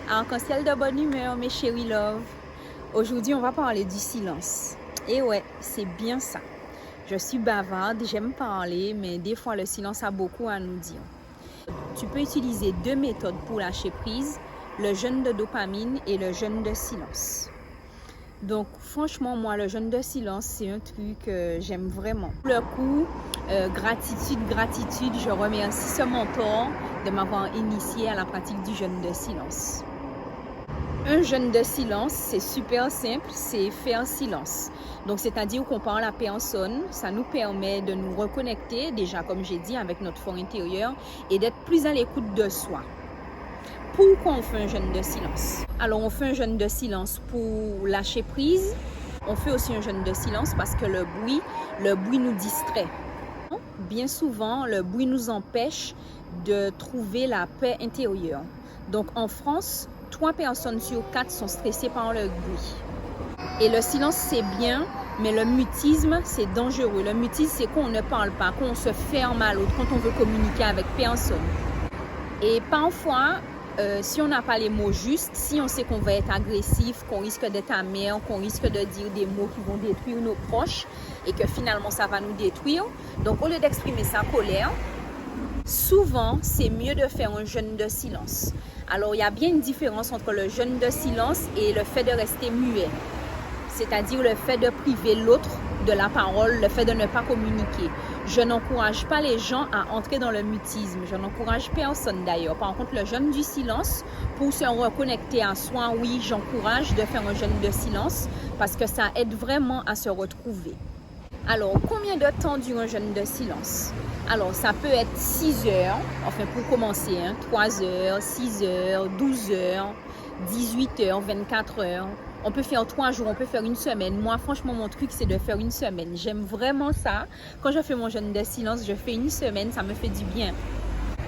Arc-en-ciel de bonne humeur, mes chéris love. Aujourd'hui, on va parler du silence. Et ouais, c'est bien ça. Je suis bavarde, j'aime parler, mais des fois, le silence a beaucoup à nous dire. Tu peux utiliser deux méthodes pour lâcher prise, le jeûne de dopamine et le jeûne de silence. Donc, franchement, moi, le jeûne de silence, c'est un truc que j'aime vraiment. Pour le coup, gratitude, je remercie ce mentor de m'avoir initié à la pratique du jeûne de silence. Un jeûne de silence, c'est super simple, c'est fait en silence. Donc, c'est-à-dire qu'on parle à personne, ça nous permet de nous reconnecter, déjà, comme j'ai dit, avec notre fort intérieur et d'être plus à l'écoute de soi. Pourquoi on fait un jeûne de silence? Alors, on fait un jeûne de silence pour lâcher prise. On fait aussi un jeûne de silence parce que le bruit nous distrait. Bien souvent, le bruit nous empêche de trouver la paix intérieure. Donc, en France, 3 personnes sur 4 sont stressées par le bruit. Et le silence, c'est bien, mais le mutisme, c'est dangereux. Le mutisme, c'est qu'on ne parle pas, qu'on se ferme à l'autre, quand on veut communiquer avec personne. Et parfois, si on n'a pas les mots justes, si on sait qu'on va être agressif, qu'on risque d'être amer, qu'on risque de dire des mots qui vont détruire nos proches et que finalement ça va nous détruire. Donc au lieu d'exprimer sa colère, souvent c'est mieux de faire un jeûne de silence. Alors il y a bien une différence entre le jeûne de silence et le fait de rester muet. C'est-à-dire le fait de priver l'autre de la parole, le fait de ne pas communiquer. Je n'encourage pas les gens à entrer dans le mutisme. Je n'encourage personne d'ailleurs. Par contre, le jeûne du silence, pour se reconnecter à soi, oui, j'encourage de faire un jeûne de silence parce que ça aide vraiment à se retrouver. Alors, combien de temps dure un jeûne de silence? Alors, ça peut être 6 heures, enfin pour commencer, 3 heures, 6 heures, 12 heures, 18 heures, 24 heures. On peut faire 3 jours, on peut faire une semaine. Moi, franchement, mon truc, c'est de faire une semaine. J'aime vraiment ça. Quand je fais mon jeûne de silence, je fais une semaine, ça me fait du bien.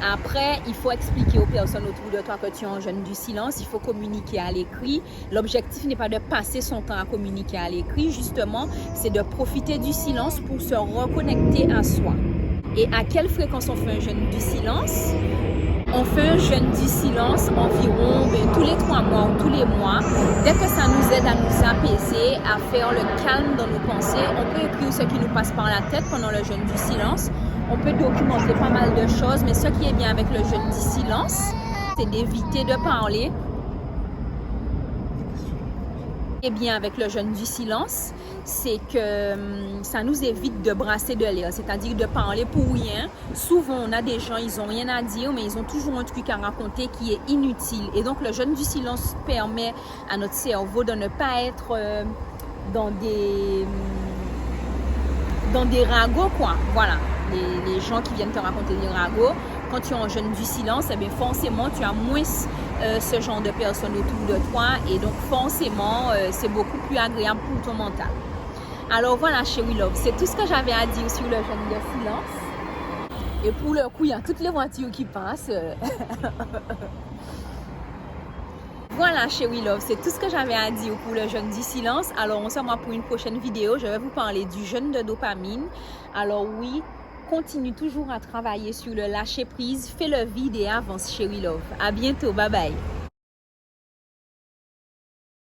Après, il faut expliquer aux personnes autour de toi que tu es en jeûne du silence. Il faut communiquer à l'écrit. L'objectif n'est pas de passer son temps à communiquer à l'écrit. Justement, c'est de profiter du silence pour se reconnecter à soi. Et à quelle fréquence on fait un jeûne du silence? On fait un jeûne du silence environ tous les 3 mois ou tous les mois. Dès que ça nous aide à nous apaiser, à faire le calme dans nos pensées, on peut écrire ce qui nous passe par la tête pendant le jeûne du silence. On peut documenter pas mal de choses, mais ce qui est bien avec le jeûne du silence, c'est d'éviter de parler. Ce qui est bien avec le jeûne du silence, c'est que ça nous évite de brasser de l'air, c'est-à-dire de parler pour rien. Souvent, on a des gens, ils n'ont rien à dire, mais ils ont toujours un truc à raconter qui est inutile. Et donc, le jeûne du silence permet à notre cerveau de ne pas être dans des ragots, quoi. Voilà, les gens qui viennent te raconter des ragots. Quand tu es en jeûne du silence, eh bien forcément, tu as moins ce genre de personnes autour de toi. Et donc, forcément, c'est beaucoup plus agréable pour ton mental. Alors voilà, chérie love, c'est tout ce que j'avais à dire sur le jeûne de silence. Et pour le coup, il y a toutes les voitures qui passent. Voilà, chérie love, c'est tout ce que j'avais à dire pour le jeûne du silence. Alors, on se revoit pour une prochaine vidéo. Je vais vous parler du jeûne de dopamine. Alors oui, continue toujours à travailler sur le lâcher prise. Fais le vide et avance, chérie love. À bientôt, bye bye.